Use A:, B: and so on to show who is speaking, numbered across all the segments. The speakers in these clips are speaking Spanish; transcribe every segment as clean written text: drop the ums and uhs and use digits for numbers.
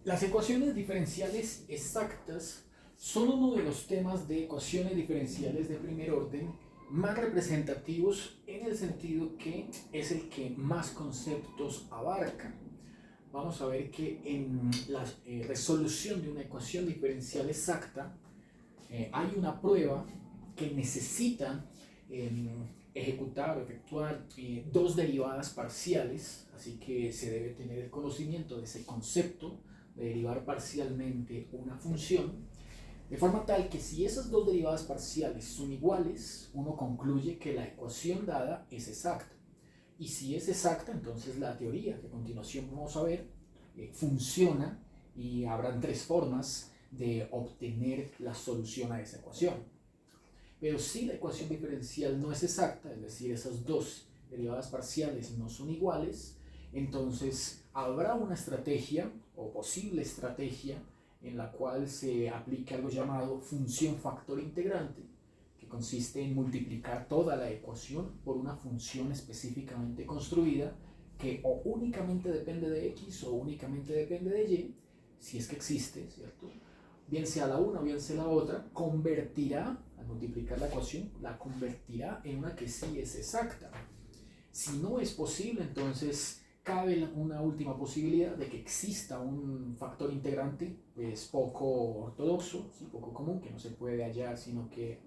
A: Las ecuaciones diferenciales exactas son uno de los temas de ecuaciones diferenciales de primer orden más representativos en el sentido que es el que más conceptos abarca. Vamos a ver que en la resolución de una ecuación diferencial exacta hay una prueba que necesita ejecutar o efectuar dos derivadas parciales, así que se debe tener el conocimiento de ese concepto de derivar parcialmente una función, de forma tal que si esas dos derivadas parciales son iguales, uno concluye que la ecuación dada es exacta. Y si es exacta, entonces la teoría que a continuación vamos a ver funciona y habrán tres formas de obtener la solución a esa ecuación. Pero si la ecuación diferencial no es exacta, es decir, esas dos derivadas parciales no son iguales, entonces habrá una estrategia o posible estrategia en la cual se aplica algo llamado función factor integrante, que consiste en multiplicar toda la ecuación por una función específicamente construida que o únicamente depende de x o únicamente depende de y, si es que existe, ¿cierto? Bien sea la una o bien sea la otra, convertirá, al multiplicar la ecuación, la convertirá en una que sí es exacta. Si no es posible, entonces cabe una última posibilidad de que exista un factor integrante pues poco ortodoxo, ¿sí? Poco común, que no se puede hallar, sino que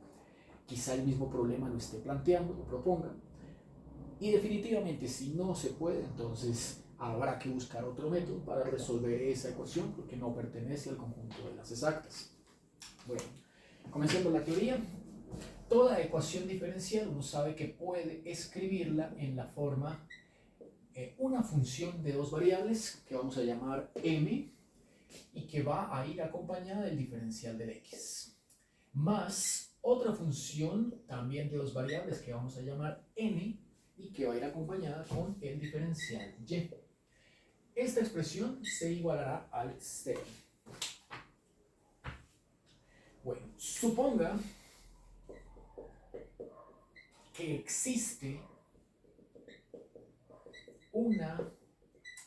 A: quizá el mismo problema lo esté planteando, lo proponga. Y definitivamente si no se puede, entonces habrá que buscar otro método para resolver esa ecuación porque no pertenece al conjunto de las exactas. Bueno, comenzando la teoría. Toda ecuación diferencial uno sabe que puede escribirla en la forma una función de dos variables que vamos a llamar m y que va a ir acompañada del diferencial del x, más otra función también de dos variables que vamos a llamar n y que va a ir acompañada con el diferencial y. Esta expresión se igualará al 0. Bueno, suponga que existe una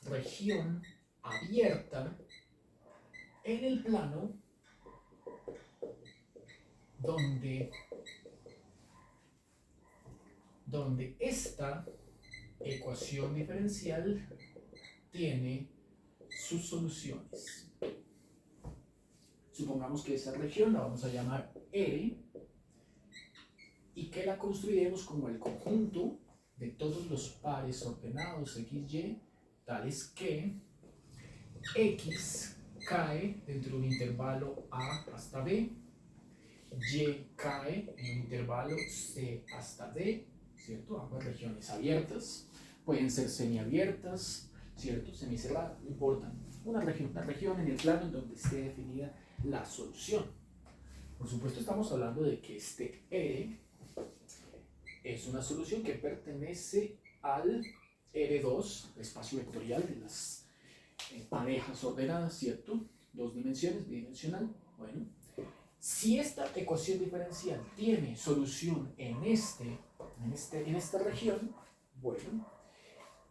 A: región abierta en el plano donde esta ecuación diferencial tiene sus soluciones. Supongamos que esa región la vamos a llamar R y que la construiremos como el conjunto de todos los pares ordenados XY, tales que X cae dentro de un intervalo A hasta B, Y cae en un intervalo C hasta D, ¿cierto? Ambas regiones abiertas, pueden ser semiabiertas, ¿cierto? Semicerradas, no importa. Una región en el plano en donde esté definida la solución. Por supuesto estamos hablando de que este E es una solución que pertenece al R2, espacio vectorial de las parejas ordenadas, ¿cierto? Dos dimensiones, bidimensional. Bueno, si esta ecuación diferencial tiene solución en esta región, bueno,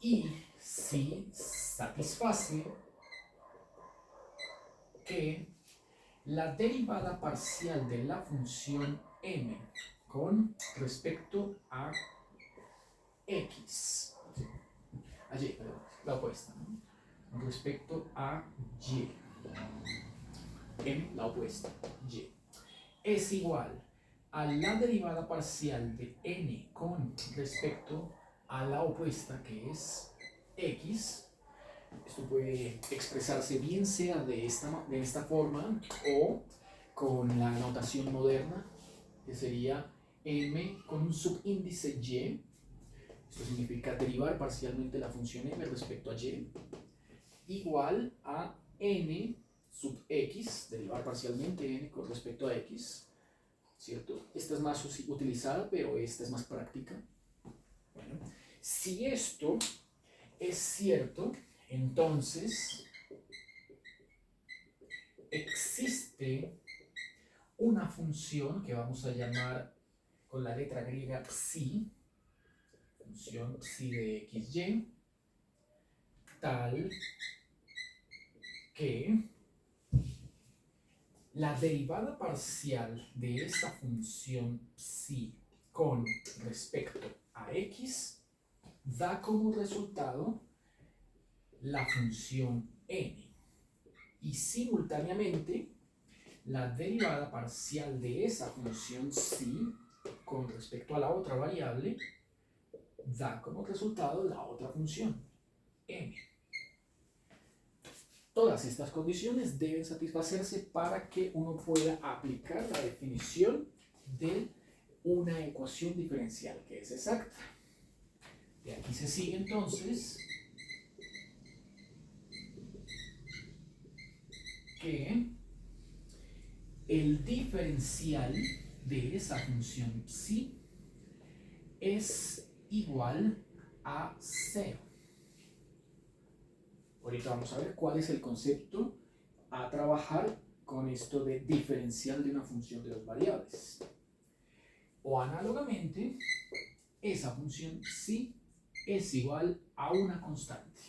A: y si satisface que la derivada parcial de la función m con respecto a x, la opuesta, ¿no? Con respecto a y, m la opuesta, y, es igual a la derivada parcial de n con respecto a la opuesta que es x. Esto puede expresarse bien sea de esta forma o con la notación moderna, que sería m con un subíndice y. Esto significa derivar parcialmente la función m respecto a y, igual a n sub x, derivar parcialmente n con respecto a x, ¿cierto? Esta es más utilizada, pero esta es más práctica. Bueno, si esto es cierto, entonces existe una función que vamos a llamar con la letra griega psi, función psi de xy, tal que la derivada parcial de esta función psi con respecto a x da como resultado la función n. Y simultáneamente, la derivada parcial de esa función psi con respecto a la otra variable da como resultado la otra función, m. Todas estas condiciones deben satisfacerse para que uno pueda aplicar la definición de una ecuación diferencial que es exacta. De aquí se sigue entonces que el diferencial de esa función psi es igual a 0. Ahorita vamos a ver cuál es el concepto a trabajar con esto de diferencial de una función de dos variables. O análogamente, esa función psi es igual a una constante.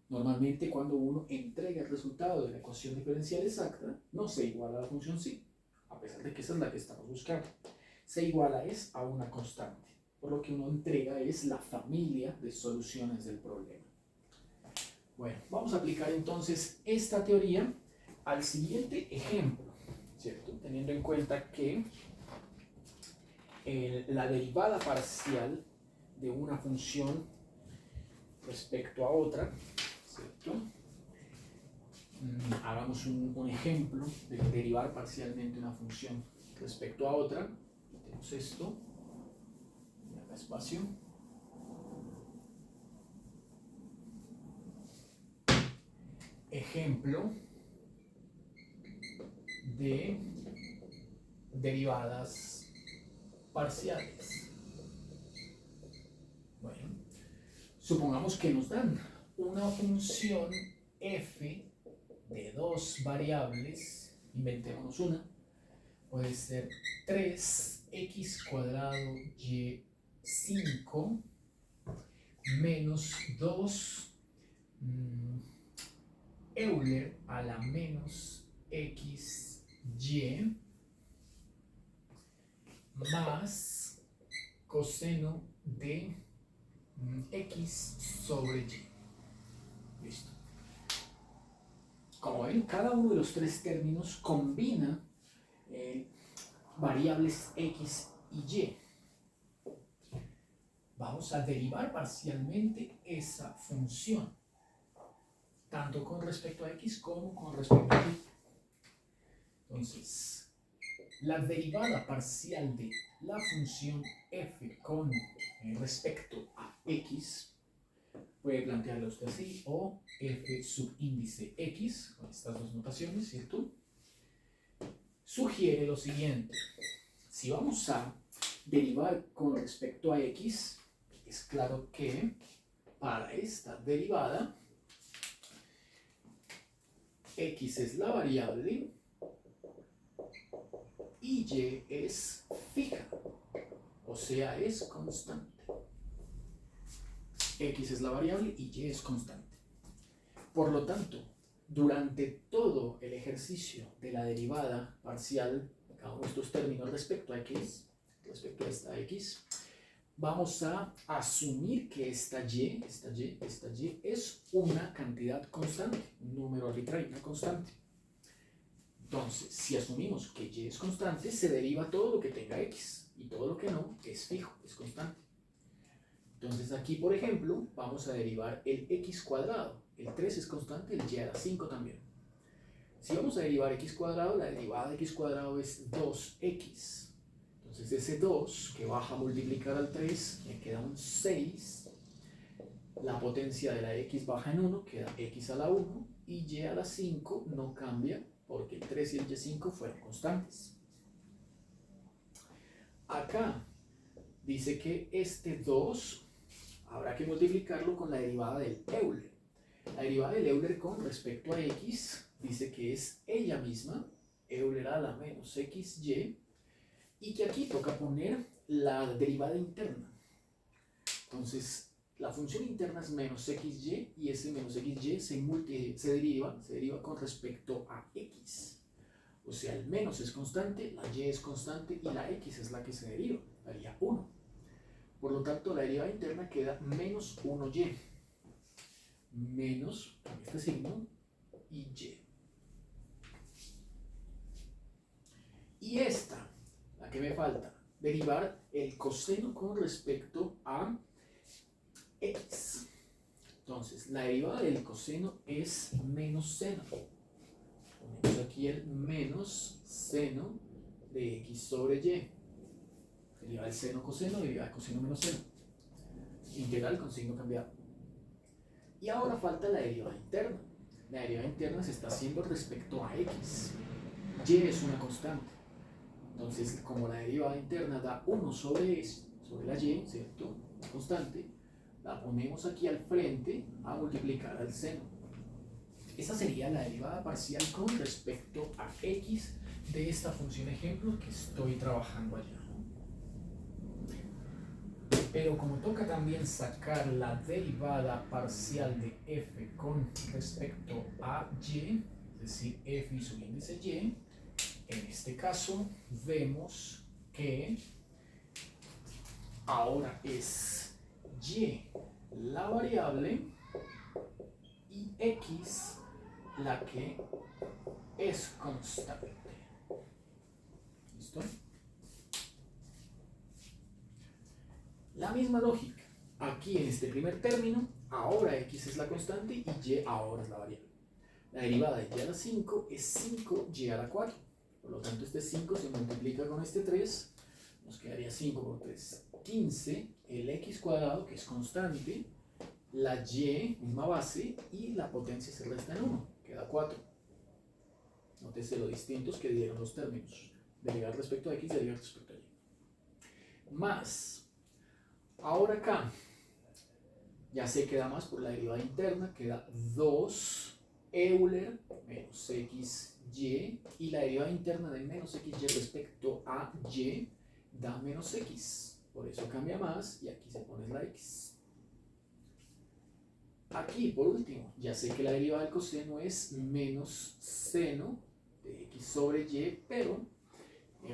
A: Normalmente cuando uno entrega el resultado de la ecuación diferencial exacta, no se iguala a la función psi, a pesar de que esa es la que estamos buscando. Se iguala es a una constante, por lo que uno entrega es la familia de soluciones del problema. Bueno, vamos a aplicar entonces esta teoría al siguiente ejemplo, ¿cierto? Teniendo en cuenta que la derivada parcial de una función respecto a otra, ¿cierto? Hagamos un ejemplo de derivar parcialmente una función respecto a otra. Tenemos esto, y acá espacio. Ejemplo de derivadas parciales. Bueno, supongamos que nos dan una función f de dos variables, inventémonos una, puede ser 3x cuadrado y 5 menos 2 Euler a la menos xy más coseno de x sobre y. Listo. Como ven, cada uno de los tres términos combina variables x y y. Vamos a derivar parcialmente esa función, tanto con respecto a x como con respecto a y. Entonces, la derivada parcial de la función f con respecto a x, puede plantearlo usted así, o f subíndice x, con estas dos notaciones, ¿cierto? Sugiere lo siguiente: si vamos a derivar con respecto a x, es claro que para esta derivada, x es la variable y y es fija, o sea, es constante. X es la variable y y es constante. Por lo tanto, durante todo el ejercicio de la derivada parcial de cada uno de estos términos respecto a x, respecto a esta x, vamos a asumir que esta y es una cantidad constante, un número arbitrario, una constante. Entonces, si asumimos que y es constante, se deriva todo lo que tenga x, y todo lo que no es fijo, es constante. Entonces aquí, por ejemplo, vamos a derivar el x cuadrado. El 3 es constante, el y a la 5 también. Si vamos a derivar x cuadrado, la derivada de x cuadrado es 2x. Entonces ese 2 que baja a multiplicar al 3, me queda un 6. La potencia de la x baja en 1, queda x a la 1. Y y a la 5 no cambia, porque el 3 y el y5 fueron constantes. Acá dice que este 2 habrá que multiplicarlo con la derivada del Euler. La derivada del Euler con respecto a x dice que es ella misma, Euler a la menos xy, y que aquí toca poner la derivada interna. Entonces, la función interna es menos xy y ese menos xy se deriva con respecto a x. O sea, el menos es constante, la y es constante y la x es la que se deriva, daría 1. Por lo tanto, la derivada interna queda menos 1y, menos este signo y y. Y esta, la que me falta, derivar el coseno con respecto a x. Entonces, la derivada del coseno es menos seno. Ponemos aquí el menos seno de x sobre y. Derivada del seno coseno, derivada del coseno menos seno. Integral con signo cambiado. Y ahora falta la derivada interna. La derivada interna se está haciendo respecto a x. Y es una constante. Entonces, como la derivada interna da 1 sobre la y, ¿cierto? Constante, la ponemos aquí al frente a multiplicar al seno. Esa sería la derivada parcial con respecto a x de esta función ejemplo que estoy trabajando allá. Pero como toca también sacar la derivada parcial de f con respecto a y, es decir, f y su índice y, en este caso vemos que ahora es y la variable y x la que es constante. ¿Listo? La misma lógica. Aquí en este primer término, ahora x es la constante y y ahora es la variable. La derivada de y a la 5 es 5y a la 4. Por lo tanto, este 5 se multiplica con este 3. Nos quedaría 5 por 3, 15. El x cuadrado, que es constante, la y, misma base, y la potencia se resta en 1. Queda 4. Nótese lo distintos que dieron los términos. Derivar respecto a x, derivar respecto a y. Más, ahora acá, ya se queda más por la derivada interna, queda 2 Euler menos xy, y la derivada interna de menos xy respecto a y da menos x. Por eso cambia más y aquí se pone la x. Aquí, por último, ya sé que la derivada del coseno es menos seno de x sobre y, pero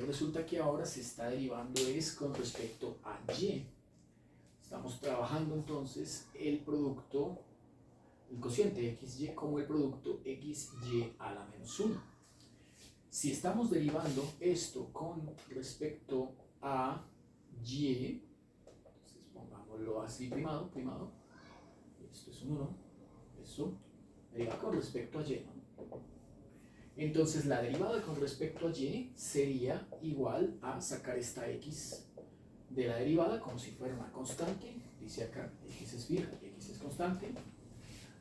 A: resulta que ahora se está derivando es con respecto a y. Estamos trabajando entonces el producto, el cociente xy como el producto xy a la menos 1. Si estamos derivando esto con respecto a y, entonces pongámoslo así primado, esto es un 1, eso deriva con respecto a y, ¿no? Entonces la derivada con respecto a y sería igual a sacar esta x de la derivada como si fuera una constante. Dice acá, x es fija, x es constante.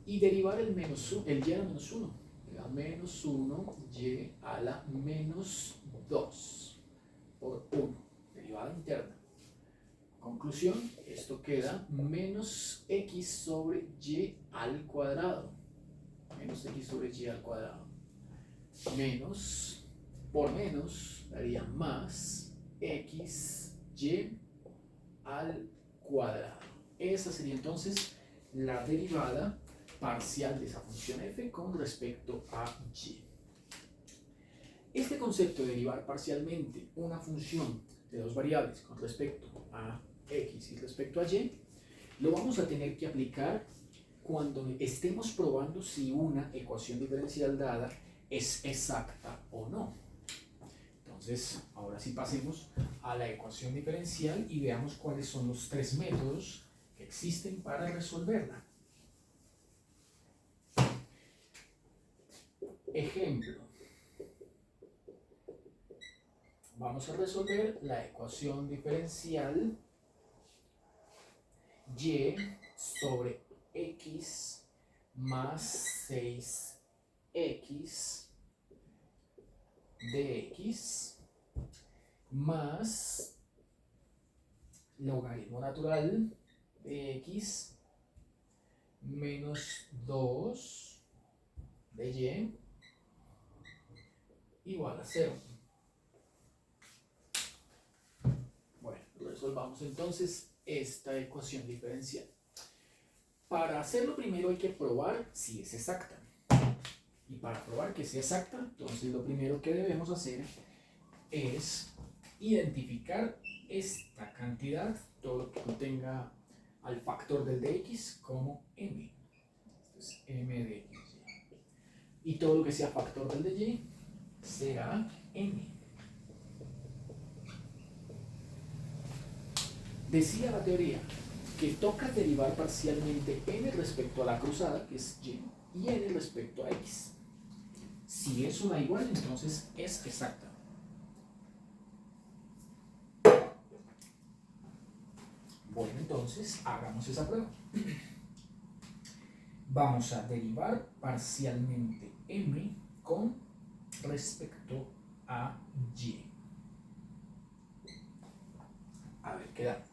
A: Y derivar el y a la menos 1. Da menos 1 y a la menos 2 por 1. Derivada interna. Conclusión, esto queda menos x sobre y al cuadrado. Menos x sobre y al cuadrado. Menos, por menos, daría más x y al cuadrado. Esa sería entonces la derivada parcial de esa función f con respecto a y. Este concepto de derivar parcialmente una función de dos variables con respecto a x y respecto a y, lo vamos a tener que aplicar cuando estemos probando si una ecuación diferencial dada es exacta o no. Entonces, ahora sí pasemos a la ecuación diferencial y veamos cuáles son los tres métodos que existen para resolverla. Ejemplo. Vamos a resolver la ecuación diferencial y sobre x más 6x de x más logaritmo natural de x menos 2 de y igual a 0. Bueno, resolvamos entonces esta ecuación diferencial. Para hacerlo primero hay que probar si es exacta. Y para probar que sea exacta, entonces lo primero que debemos hacer es identificar esta cantidad, todo lo que contenga al factor del dx como m. Esto es m de x. Y todo lo que sea factor del de y será m. Decía la teoría que toca derivar parcialmente n respecto a la cruzada, que es y n respecto a x. Si eso da igual, entonces es exacta. Bueno, entonces hagamos esa prueba. Vamos a derivar parcialmente m con respecto a y. A ver qué da.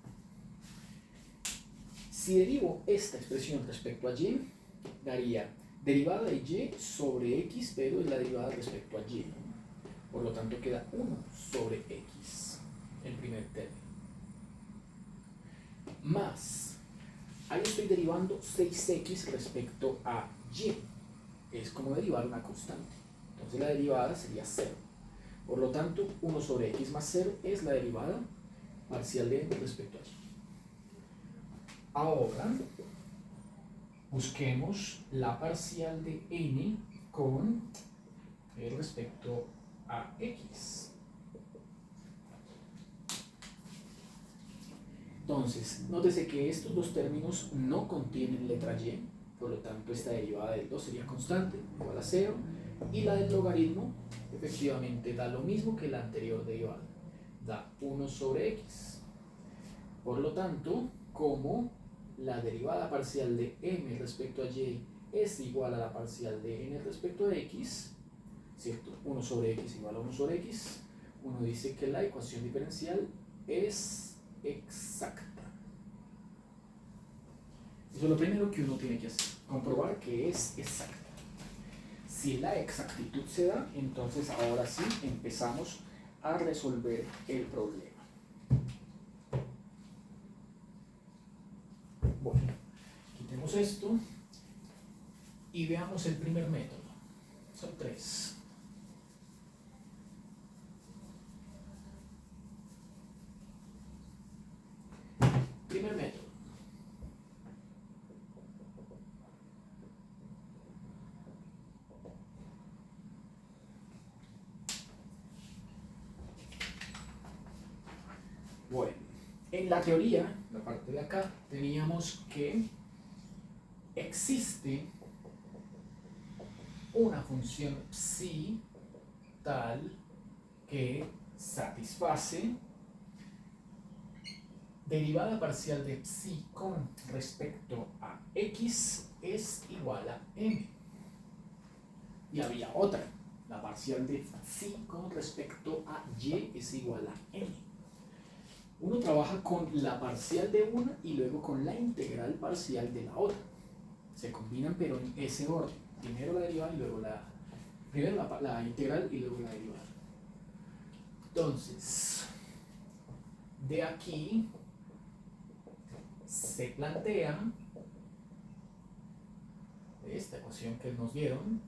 A: Si derivo esta expresión respecto a y, daría derivada de y sobre x, pero es la derivada respecto a y. Por lo tanto queda 1 sobre x, el primer término. Más, ahí estoy derivando 6x respecto a y. Es como derivar una constante. Entonces la derivada sería 0. Por lo tanto, 1 sobre x más 0 es la derivada parcial de n respecto a y. Ahora, busquemos la parcial de n con respecto a x. Entonces, nótese que estos dos términos no contienen letra y, por lo tanto esta derivada del 2 sería constante, igual a 0, y la del logaritmo efectivamente da lo mismo que la anterior derivada, da 1 sobre x. Por lo tanto, como la derivada parcial de m respecto a y es igual a la parcial de n respecto a x, ¿cierto? 1 sobre x igual a 1 sobre x, uno dice que la ecuación diferencial es exacta. Eso es lo primero que uno tiene que hacer, comprobar que es exacta. Si la exactitud se da, entonces ahora sí empezamos a resolver el problema. Bueno, quitemos esto y veamos el primer método. Son 3. Primer método. Bueno, en la teoría, la parte de acá, teníamos que existe una función psi tal que satisface derivada parcial de psi con respecto a x es igual a m. Y había otra, la parcial de psi con respecto a y es igual a m. Uno trabaja con la parcial de una y luego con la integral parcial de la otra. Se combinan pero en ese orden. Primero la derivada y luego la integral y luego la derivada. Entonces, de aquí se plantea, de esta ecuación que nos dieron,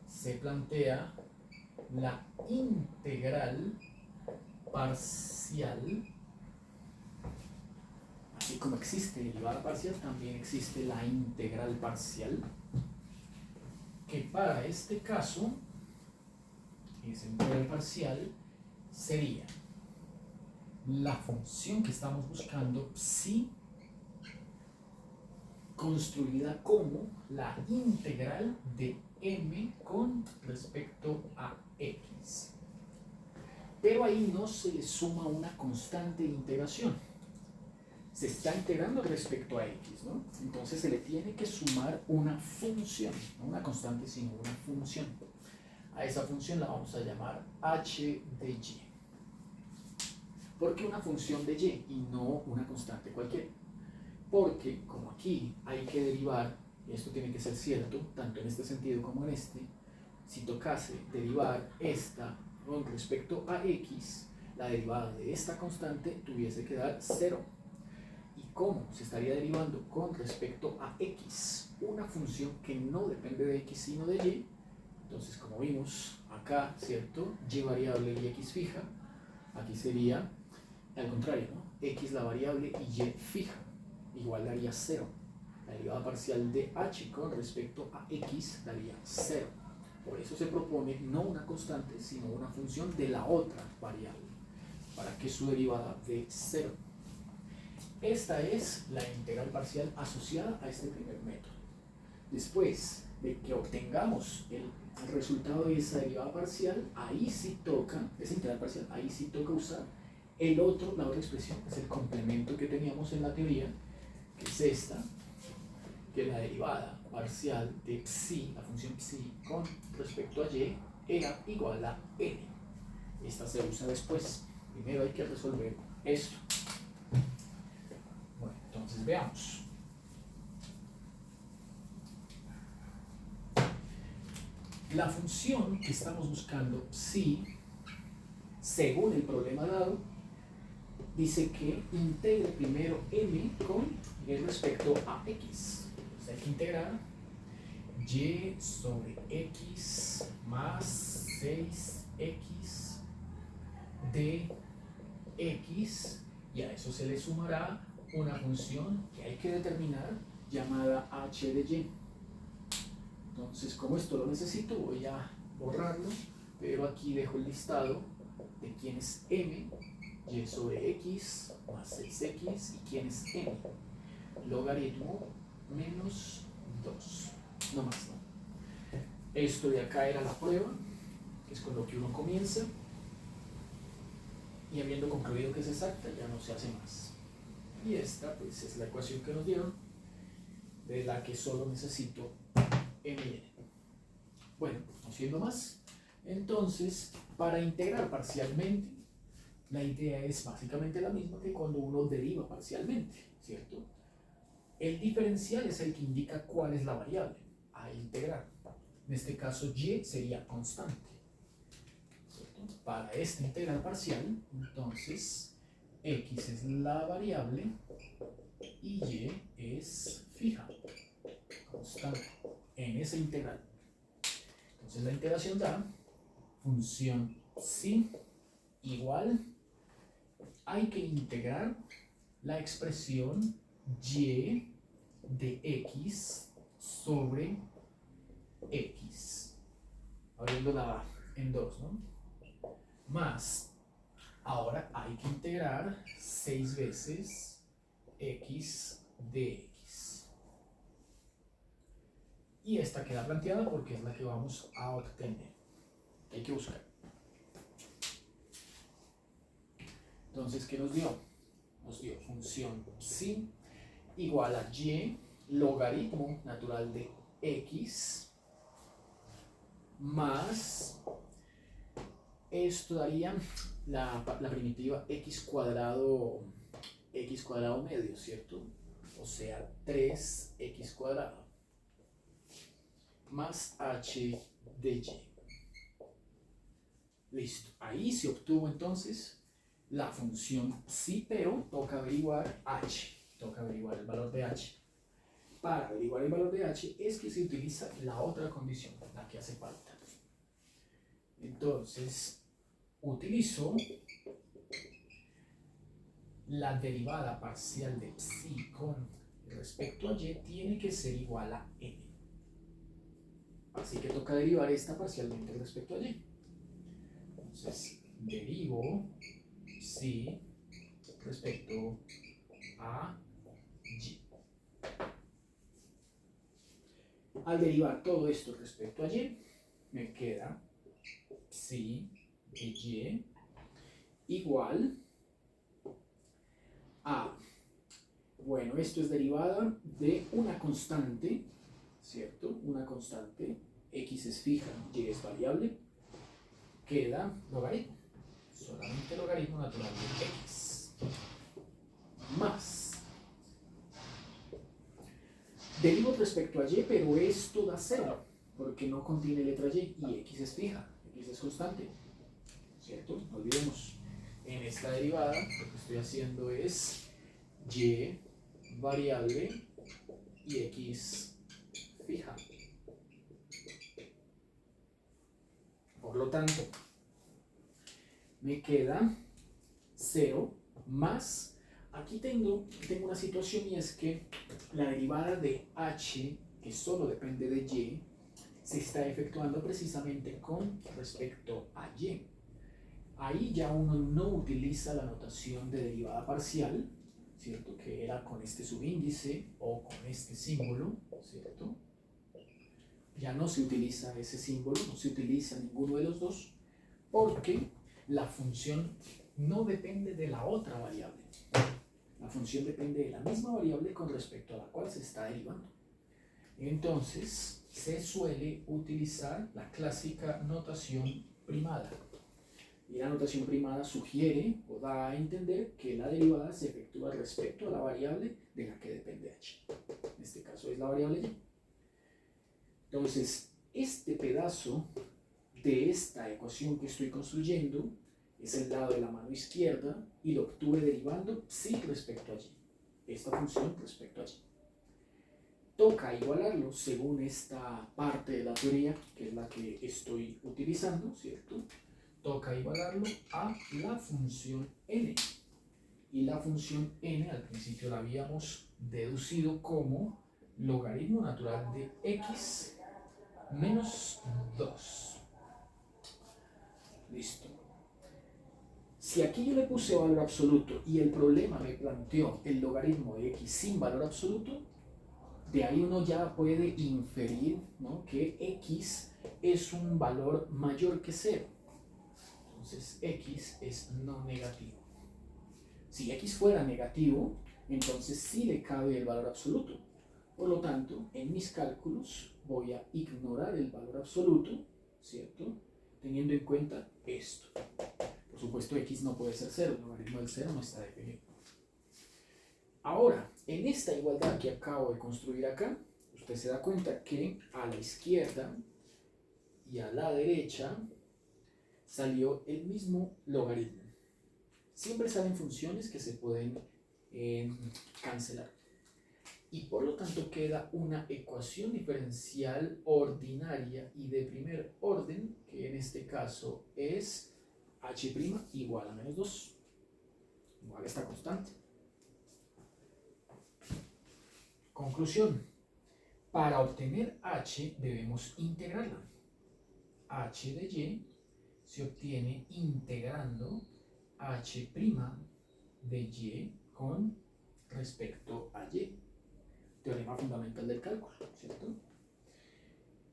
A: se plantea la integral parcial. Así como existe derivada parcial, también existe la integral parcial, que para este caso, esa integral parcial sería la función que estamos buscando psi construida como la integral de m con respecto a x. Pero ahí no se le suma una constante de integración. Se está integrando respecto a x, ¿no? Entonces se le tiene que sumar una función, no una constante, sino una función. A esa función la vamos a llamar h de y. ¿Por qué una función de y y no una constante cualquiera? Porque como aquí hay que derivar, y esto tiene que ser cierto, tanto en este sentido como en este, si tocase derivar esta con respecto a x, la derivada de esta constante tuviese que dar 0. Y ¿Cómo? Se estaría derivando con respecto a x, una función que no depende de x sino de y. Entonces, como vimos acá, ¿cierto? Y variable y x fija. Aquí sería al contrario, ¿no? X la variable y y fija, igual daría 0. La derivada parcial de h con respecto a x daría 0. Por eso se propone no una constante, sino una función de la otra variable, para que su derivada dé 0. Esta es la integral parcial asociada a este primer método. Después de que obtengamos el resultado de esa derivada parcial, ahí sí toca, esa integral parcial, ahí sí toca usar la otra expresión, que es el complemento que teníamos en la teoría, que es esta, que la derivada parcial de psi, la función psi con respecto a y, era igual a n. Esta se usa después. Primero hay que resolver esto. Bueno, entonces veamos. La función que estamos buscando, psi, según el problema dado, dice que integre primero m con respecto a x. Entonces hay que integrar y sobre x más 6x de x, y a eso se le sumará una función que hay que determinar llamada h de y. Entonces, como esto lo necesito, voy a borrarlo, pero aquí dejo el listado de quién es m, y sobre x más 6x, y quién es m, logaritmo menos 2, no más, ¿no? Esto de acá era la prueba, que es con lo que uno comienza, y habiendo concluido que es exacta, ya no se hace más. Y esta, pues, es la ecuación que nos dieron, de la que solo necesito m y n. Bueno, no siendo más, entonces, para integrar parcialmente, la idea es básicamente la misma que cuando uno deriva parcialmente, ¿cierto? El diferencial es el que indica cuál es la variable a integrar. En este caso, y sería constante, ¿cierto? Para esta integral parcial, entonces, x es la variable y y es fija, constante, en esa integral. Entonces la integración da función psi igual, hay que integrar la expresión y de x sobre x, abriéndola en dos, ¿no? Más, ahora hay que integrar 6 veces x de x. Y esta queda planteada porque es la que vamos a obtener. Hay que buscar. Entonces, ¿qué nos dio? Nos dio función psi igual a y logaritmo natural de x más, esto daría la primitiva x cuadrado medio, ¿cierto? O sea, 3x cuadrado más h de y. Listo. Ahí se obtuvo entonces la función psi, pero toca averiguar h. Toca averiguar el valor de h. Para averiguar el valor de h es que se utiliza la otra condición, la que hace falta. Entonces, utilizo la derivada parcial de psi con respecto a y tiene que ser igual a n. Así que toca derivar esta parcialmente respecto a y. Entonces, derivo psi respecto a y. Al derivar todo esto respecto a y, me queda psi de y igual a, bueno, esto es derivada de una constante, ¿cierto? Una constante, x es fija, y es variable, queda logaritmo, solamente logaritmo natural de x, más, derivo respecto a y, pero esto da 0, porque no contiene letra y x es fija, x es constante, ¿cierto? No olvidemos, en esta derivada lo que estoy haciendo es y variable y x fija. Por lo tanto, me queda 0 más, aquí tengo una situación y es que la derivada de h, que solo depende de y, se está efectuando precisamente con respecto a y. Ahí ya uno no utiliza la notación de derivada parcial, ¿cierto? Que era con este subíndice o con este símbolo, ¿cierto? Ya no se utiliza ese símbolo, no se utiliza ninguno de los dos, porque la función no depende de la otra variable. La función depende de la misma variable con respecto a la cual se está derivando. Entonces, se suele utilizar la clásica notación primada. Y la notación primada sugiere o da a entender que la derivada se efectúa respecto a la variable de la que depende h. En este caso es la variable y. Entonces, este pedazo de esta ecuación que estoy construyendo es el lado de la mano izquierda y lo obtuve derivando psi respecto a y. Esta función respecto a y. Toca igualarlo según esta parte de la teoría, que es la que estoy utilizando, ¿cierto? Toca igualarlo a la función n. Y la función n al principio la habíamos deducido como logaritmo natural de x menos 2. Listo. Si aquí yo le puse valor absoluto y el problema me planteó el logaritmo de x sin valor absoluto, de ahí uno ya puede inferir, ¿no?, que x es un valor mayor que 0. Entonces x es no negativo. Si x fuera negativo, entonces sí le cabe el valor absoluto. Por lo tanto, en mis cálculos voy a ignorar el valor absoluto, ¿cierto?, teniendo en cuenta esto. Por supuesto, x no puede ser 0, el logaritmo del 0 no está definido. Ahora, en esta igualdad que acabo de construir acá, usted se da cuenta que a la izquierda y a la derecha salió el mismo logaritmo. Siempre salen funciones que se pueden cancelar. Y por lo tanto queda una ecuación diferencial ordinaria y de primer orden, que en este caso es h' igual a menos 2, igual a esta constante. Conclusión: para obtener h debemos integrarla. H de y se obtiene integrando h' de y con respecto a y. Teorema fundamental del cálculo, ¿cierto?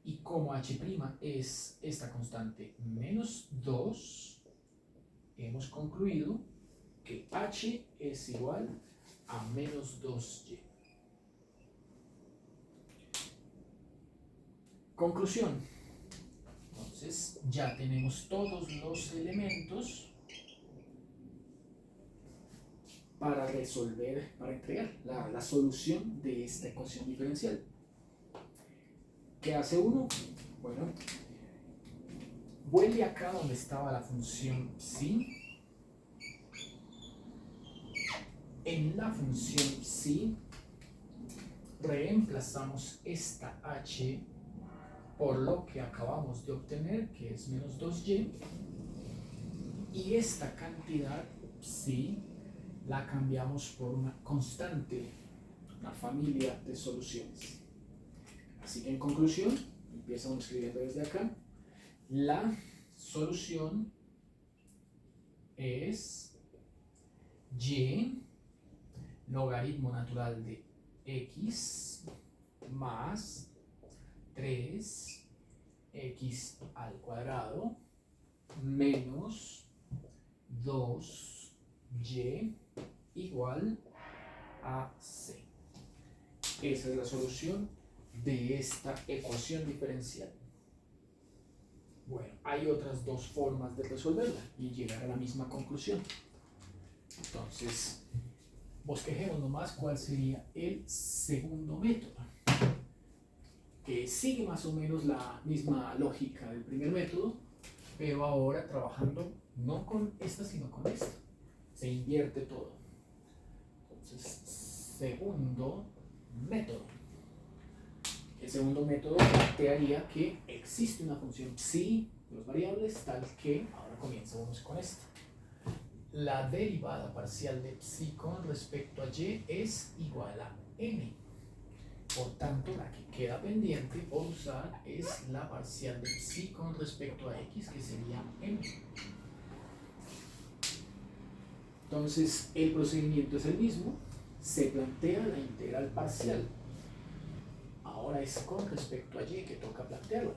A: Y como h' es esta constante menos 2, hemos concluido que h es igual a menos 2y. Conclusión: entonces ya tenemos todos los elementos para resolver, para entregar la solución de esta ecuación diferencial. ¿Qué hace uno? Bueno, vuelve acá donde estaba la función psi. En la función psi reemplazamos esta h por lo que acabamos de obtener, que es menos 2y, y esta cantidad psi la cambiamos por una constante, una familia de soluciones. Así que en conclusión, empiezo escribiendo desde acá, la solución es y logaritmo natural de x más 3x al cuadrado menos 2y igual a c. Esa es la solución de esta ecuación diferencial. Bueno, hay otras dos formas de resolverla y llegar a la misma conclusión. Entonces, bosquejemos nomás cuál sería el segundo método, que sigue más o menos la misma lógica del primer método, pero ahora trabajando no con esta, sino con esta. Se invierte todo. Entonces, segundo método. El segundo método plantearía que existe una función psi de los variables tal que, ahora comenzamos con esta. La derivada parcial de psi con respecto a y es igual a n. Por tanto, la que queda pendiente por usar es la parcial de psi con respecto a x, que sería m. Entonces, el procedimiento es el mismo. Se plantea la integral parcial. Ahora es con respecto a y que toca plantearla.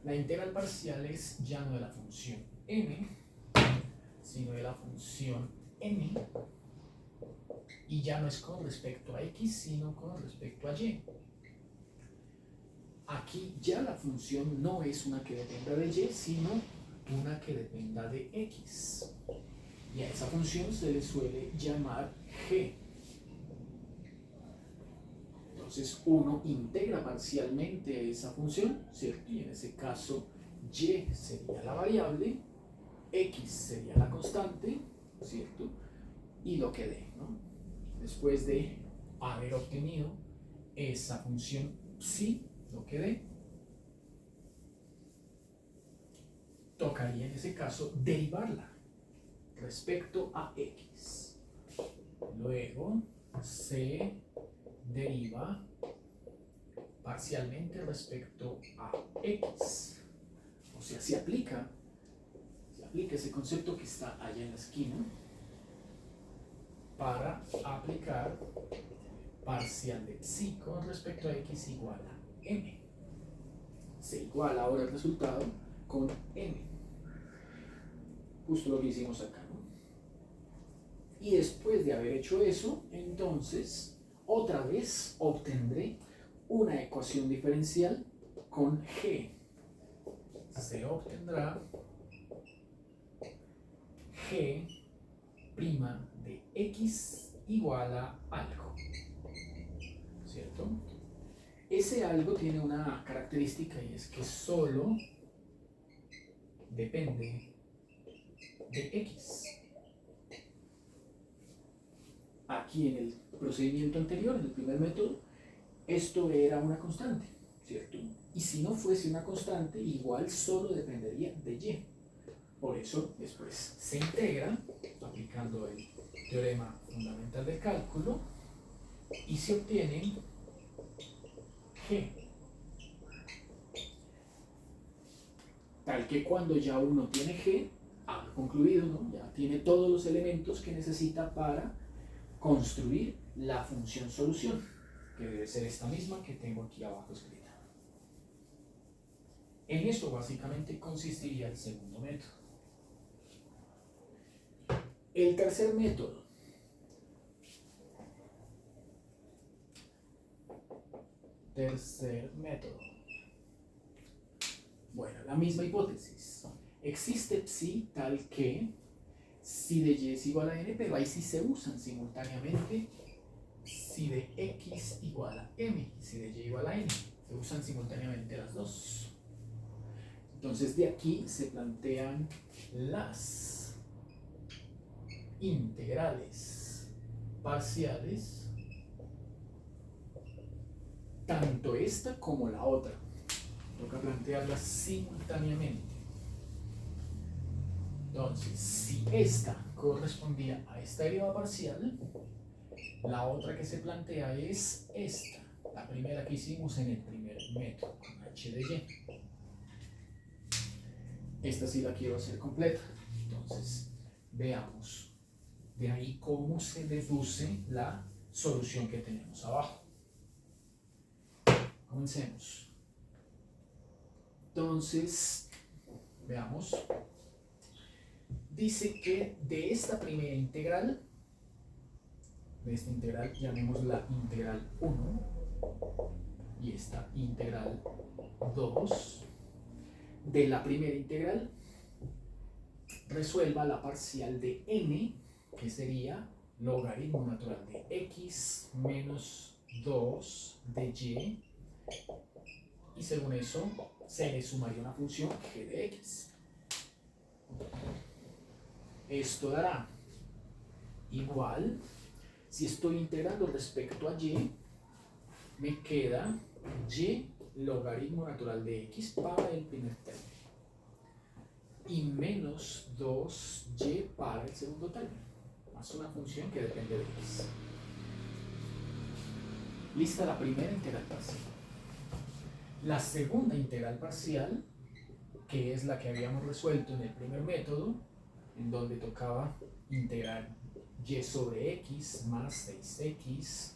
A: La integral parcial es ya no de la función m, sino de la función n, y ya no es con respecto a x, sino con respecto a y. Aquí ya la función no es una que dependa de y, sino una que dependa de x. Y a esa función se le suele llamar g. Entonces uno integra parcialmente esa función, ¿cierto? Y en ese caso y sería la variable, x sería la constante, ¿cierto? Y lo que dé, ¿no? Después de haber obtenido esa función psi, lo que dé, tocaría en ese caso derivarla respecto a x. Luego se deriva parcialmente respecto a x. O sea, se aplica ese concepto que está allá en la esquina para aplicar parcial de psi con respecto a x igual a m. Se iguala ahora el resultado con m. Justo lo que hicimos acá, ¿no? Y después de haber hecho eso, entonces, otra vez obtendré una ecuación diferencial con g. Se obtendrá g' de x igual a algo, ¿cierto? Ese algo tiene una característica y es que solo depende de x. Aquí en el procedimiento anterior, en el primer método, esto era una constante, ¿cierto? Y si no fuese una constante, igual solo dependería de y. Por eso después se integra, aplicando el teorema fundamental del cálculo, y se obtiene g. Tal que cuando ya uno tiene g, ha concluido, ¿no? Ya tiene todos los elementos que necesita para construir la función solución, que debe ser esta misma que tengo aquí abajo escrita. En esto básicamente consistiría el segundo método. El tercer método. Bueno, la misma hipótesis. Existe psi tal que si de y es igual a n, pero ahí sí se usan simultáneamente si de x igual a m y si de y igual a n. Se usan simultáneamente las dos. Entonces de aquí se plantean las integrales parciales, tanto esta como la otra. Toca plantearlas simultáneamente. Entonces, si esta correspondía a esta derivada parcial, la otra que se plantea es esta, la primera que hicimos en el primer método, con h de y. Esta sí la quiero hacer completa. Entonces, veamos de ahí cómo se deduce la solución que tenemos abajo. Comencemos. Entonces, veamos. Dice que de esta primera integral, de esta integral llamémosla integral 1 y esta integral 2, de la primera integral resuelva la parcial de n, que sería logaritmo natural de x menos 2 de y, y según eso se le sumaría una función g de x. Esto dará igual, Si estoy integrando respecto a y, me queda y logaritmo natural de x para el primer término y menos 2y para el segundo término, más una función que depende de x. Lista la primera integral parcial. La segunda integral parcial, que es la que habíamos resuelto en el primer método, en donde tocaba integrar y sobre x más 6x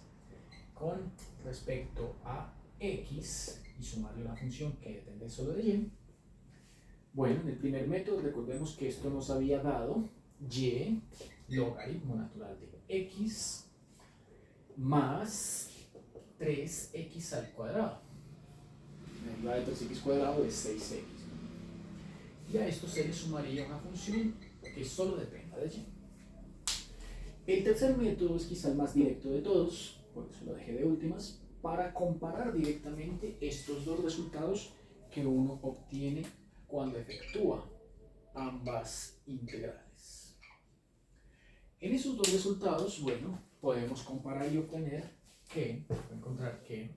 A: con respecto a x y sumarle una función que depende solo de y. Bueno, en el primer método recordemos que esto nos había dado y logaritmo natural de x más 3x al cuadrado. La derivada de 3x cuadrado es 6x. Y a esto se le sumaría una función que solo dependa de y. El tercer método es quizá el más directo de todos, por eso lo dejé de últimas, para comparar directamente estos dos resultados que uno obtiene cuando efectúa ambas integrales. En esos dos resultados, bueno, podemos comparar y obtener que, encontrar que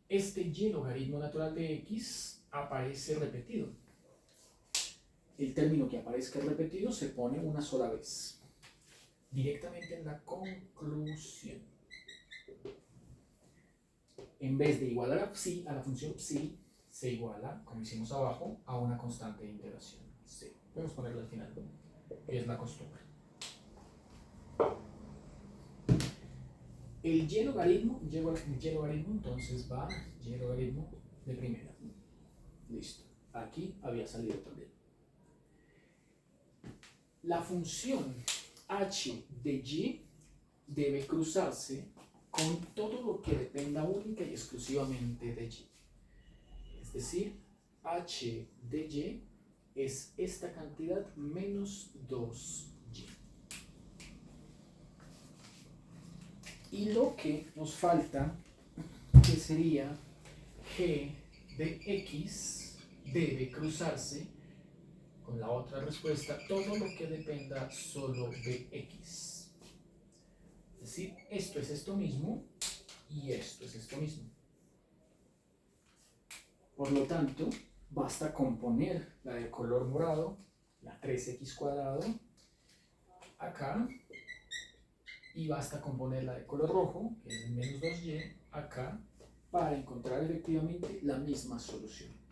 A: este y logaritmo natural de x aparece repetido. El término que aparezca repetido se pone una sola vez, directamente en la conclusión. En vez de igualar a psi, a la función psi, se iguala, como hicimos abajo, a una constante de integración. Sí. Podemos ponerlo al final, que es la costumbre. El y logaritmo, entonces va y logaritmo de primera. Listo. Aquí había salido también. La función h de y debe cruzarse con todo lo que dependa única y exclusivamente de y. Es decir, h de y es esta cantidad menos 2y. Y lo que nos falta, que sería g de x, debe cruzarse con la otra respuesta, todo lo que dependa solo de x. Es decir, esto es esto mismo y esto es esto mismo. Por lo tanto, basta componer la de color morado, la 3x cuadrado, acá, y basta componer la de color rojo, que es menos 2y, acá, para encontrar efectivamente la misma solución.